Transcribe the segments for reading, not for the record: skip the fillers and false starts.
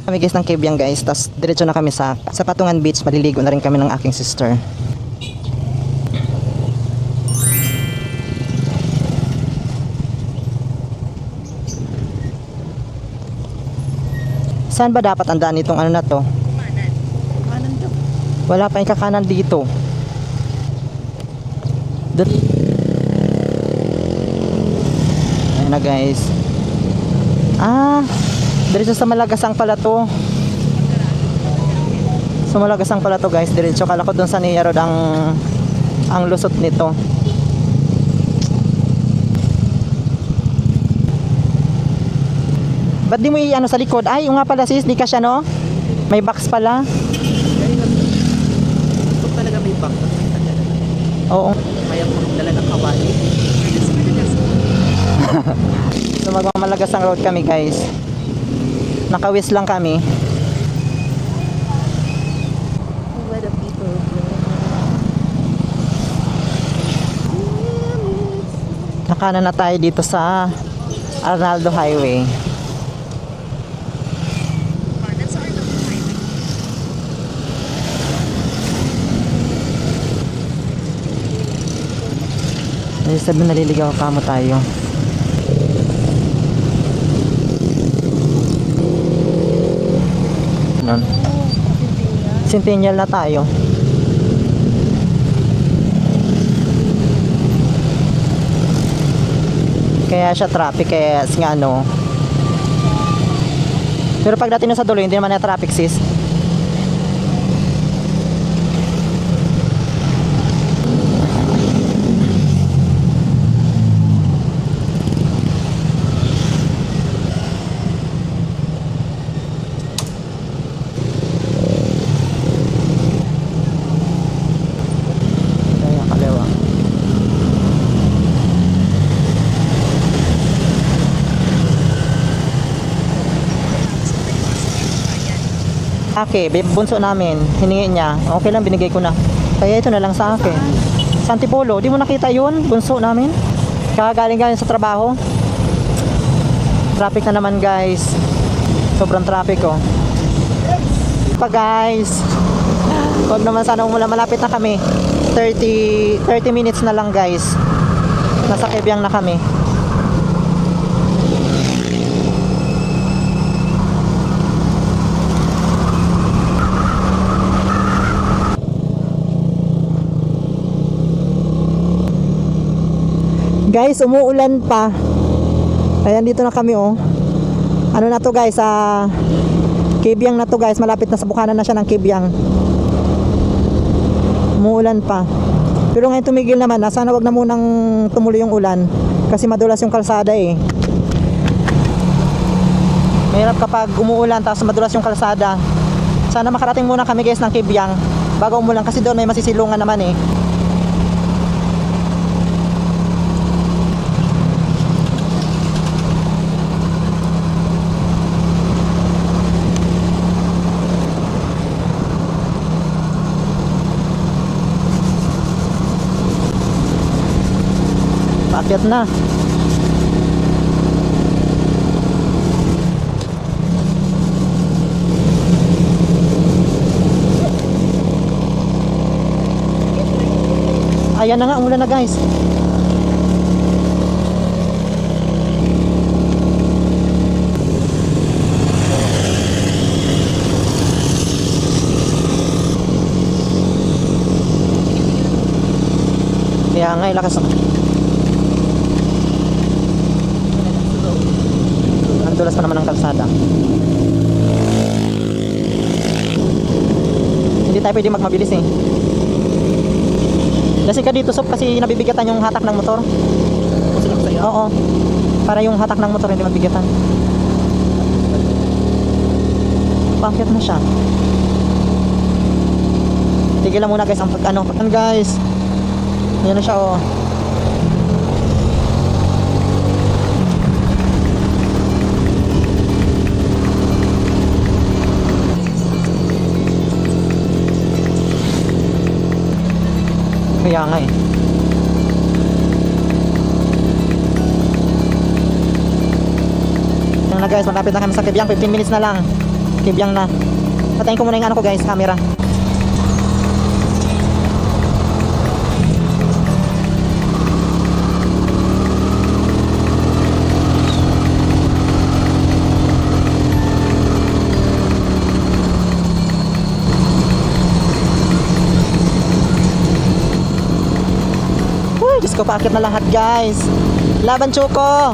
Kami guys ng Kibyang guys, tas diretso na kami sa Patungan Beach. Maliligo na rin kami ng aking sister. Saan ba dapat ang daan itong ano na to? Kanan daw. Wala pa yung kakanan dito. Ayan na guys. Diretso sa Malagasang pala to. Sa Malagasang pala to guys. Diretso, kala ko dun sa Nia Road ang lusot nito. Ba't di mo i-ano sa likod? Ay, yung nga pala sis, di ka siya no? May box pala. Ito talaga may back. Oo. Kaya po dala ng kawali. So magmamalagasang road kami guys. Nakawis lang kami. What up people? Nakanan na tayo dito sa Arnaldo Highway. Ay, sabi naliligaw pa mo tayo. Ano? Centennial na tayo. Kaya siya traffic, kaya nga ano. Pero pagdating na sa dulo, hindi naman na traffic sis. Kaya kaliwa. Okay, bunso namin, hiningi niya. Okay lang, binigay ko na. Kaya ito na lang sa akin. Sa Antipolo, di mo nakita yun? Bunso namin. Kagaling sa trabaho. Traffic na naman guys. Sobrang traffic oh. Pa guys. Huwag naman sana malapit na kami. 30 minutes na lang guys. Nasa Kibyang na kami. Guys, umuulan pa. Ayan, dito na kami oh. Ano na to guys, Kibyang na to guys. Malapit na sa Bukana na siya ng Kibyang. Umuulan pa. Pero ngayon tumigil naman na. Sana wag na munang tumuloy yung ulan. Kasi madulas yung kalsada eh. Mahirap kapag umuulan tapos madulas yung kalsada. Sana makarating muna kami guys ng Kibyang bago umulan, kasi doon may masisilungan naman eh. Paakyat na. Ayan na nga, umulan na guys. Kaya nga, ilakas ang dulas pa naman ng kalsada. Hindi tayo pwede magmabilis eh. Kasi ka dito sob, kasi nabibigatan yung hatak ng motor. Oo. Para yung hatak ng motor hindi mabigatan. Paakyat na siya. Tigilan muna guys ang pag-ano. Guys. Ayan na siya oh. Kaya nga eh. Yan na guys, malapit na kami sa Kibyang. 15 minutes na lang. Kibyang na. Patayin ko muna yung ano ko guys, camera. Uy, Diyos ko, paakit na lahat guys. Laban Choco.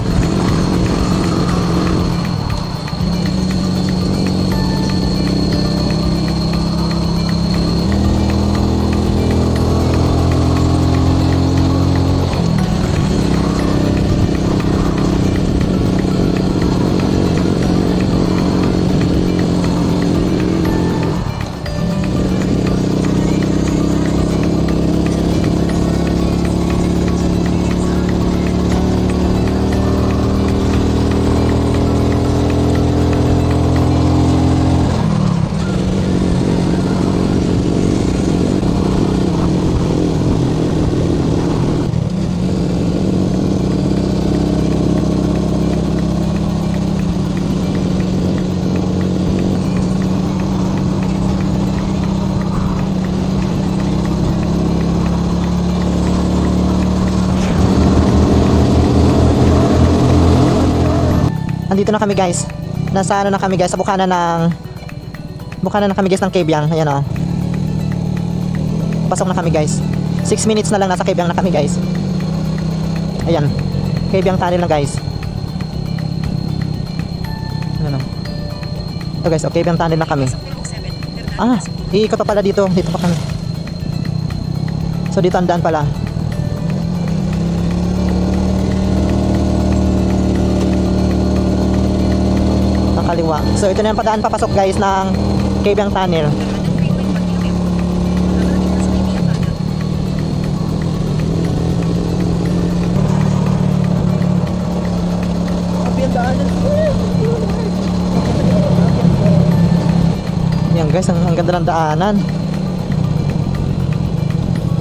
Andito na kami guys. Nasa ano na kami guys, sa bukana na kami guys ng Kebyang. Ayan oh. Pasok na kami guys. 6 minutes na lang nasa Kebyang na kami guys. Ayan. Kebyang tunnel na guys. Ano? Ito guys, okay, Kebyang tunnel na kami. Ah, iikot pa pala dito. Dito pa kami. So dito ang daan pala. Kaliwa. So ito na yung padaan papasok guys ng Kebyang Tunnel. Yan guys, ang ganda ng daanan.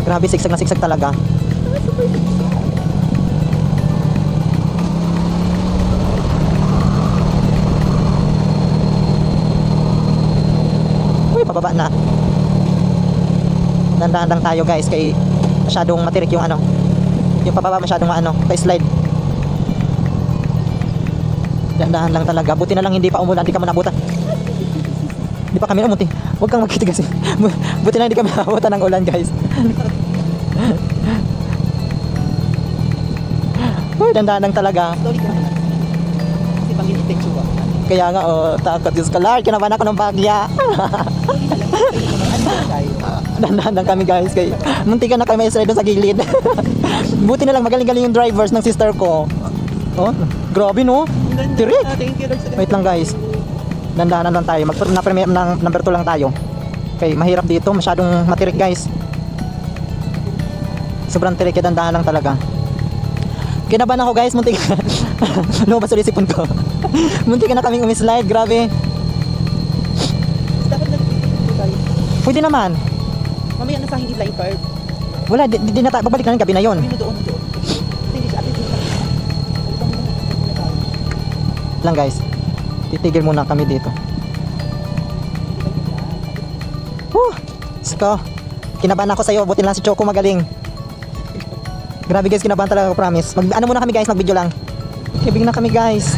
Grabe, sigsag na sigsag talaga. Pababa na. Dandahan lang tayo guys kay masyadong matirik yung ano. Yung pababa masyadong maano, pa-slide. Dandahan lang talaga. Buti na lang hindi pa umulan, hindi ka manabutan. Hindi pa kami umuti. Huwag kang magkitigas. Buti na hindi kami manabutan ng ulan guys. Uy, dandahan lang talaga. Kasi pang initekso ba? Kaya nga, oh, takot. Diyos ko, Lord, kinabahan ako ng bagya. Dandahan lang kami guys. Kay, muntikan na kayo may slide doon sa gilid. Buti na lang, magaling-galing yung drivers ng sister ko. Oh, grabe no? Tirik. Thank you, Lord. Wait lang guys. Dandahan lang tayo. Na-premiere ng number 2 lang tayo. Okay, mahirap dito. Masyadong matirik guys. Sobrang tirik. Dandahan lang talaga. Kinabahan ako guys. Muntik na. Lumabas ulit sipon ko. Muntik na kaming umislide. Grabe. Dapat nag-video tayo. Pwede naman. Mamaya na sa hindi line card. Wala, di na tayo. Babalik na ng gabi na yun. Kami na doon. Hindi siya. Ate, Lang guys. Titigil muna kami dito. Sko. Kinabahan ako sa'yo. Buti lang si Choco magaling. Grabe guys, kinabahan talaga ako, promise. Ano muna kami guys, mag-video lang. Kibing na kami guys.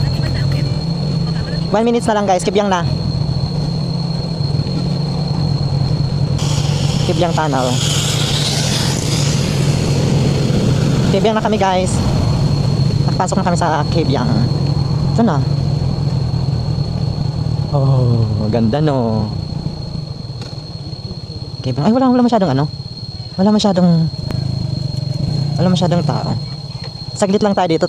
1 minutes na lang guys, Kebyang na. Kebyang tunnel. Kebyang na kami guys. Nakapasok na kami sa Kebyang. Ito na. Oh, ganda no. Kebyang. Ay, wala masyadong ano. Wala masyadong tao. Saglit lang tayo dito.